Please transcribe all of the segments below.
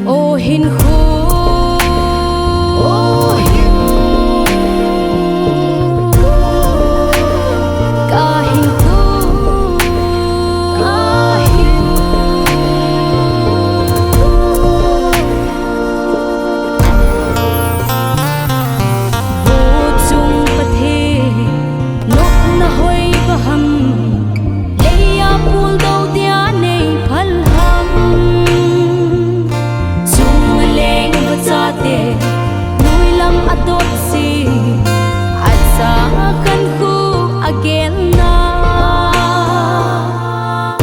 Ô hiền khu cả hiền khu vô chung bất thế nốt na hoi ba ham leya pul đâu tia nei phal ham te nui lam atot si atsa kan khu again na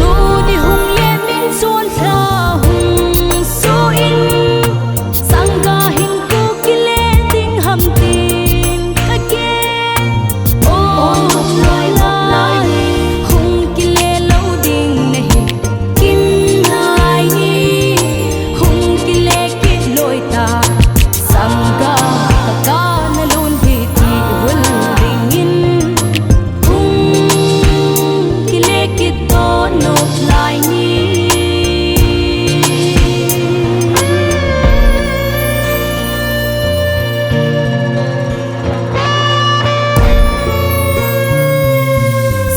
tu ni hung ye min chuan thla hung so in sangga hin ku kile ding ham tin again oh lai lai hung kile lo ding nahi kim nai ni hung kile ki loi ta sangga kakana lun hiti hul ringin hung kile kito nop lai ni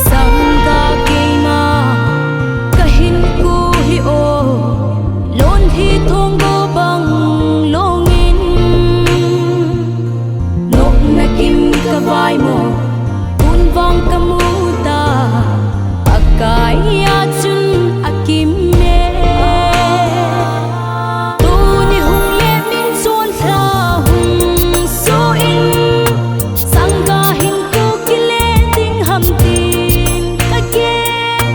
sangga keima kahin ku hi o lon hi thong go bang longin nok na kim ka vai mo un vang kamuta akai ya chun akim me tu ni hung ye min chuan thla hung so in sangga hin ku kile ding ham tin again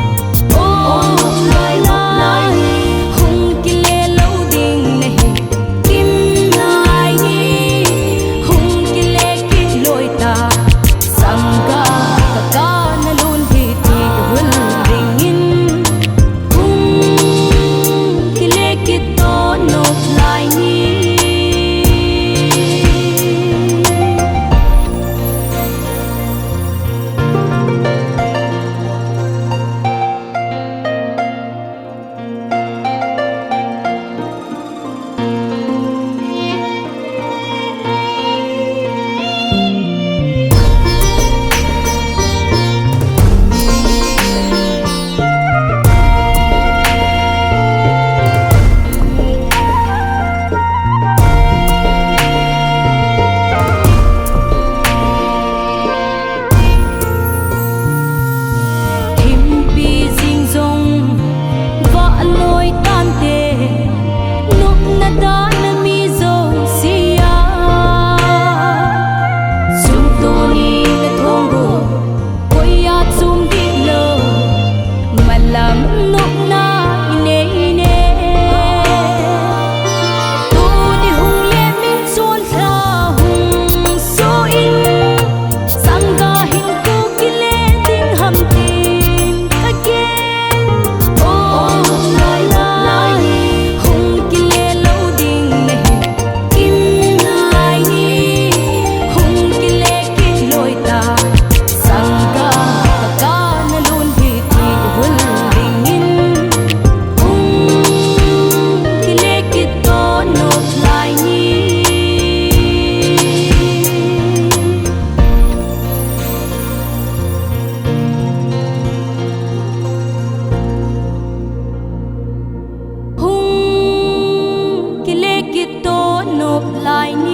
oh lai lai hung kile lo ding nahi kim nai ni hung kile ki loi ta sangga kakana lun hiti hul ringin hung kile kito nop lai ni hung kile kito nop lai ni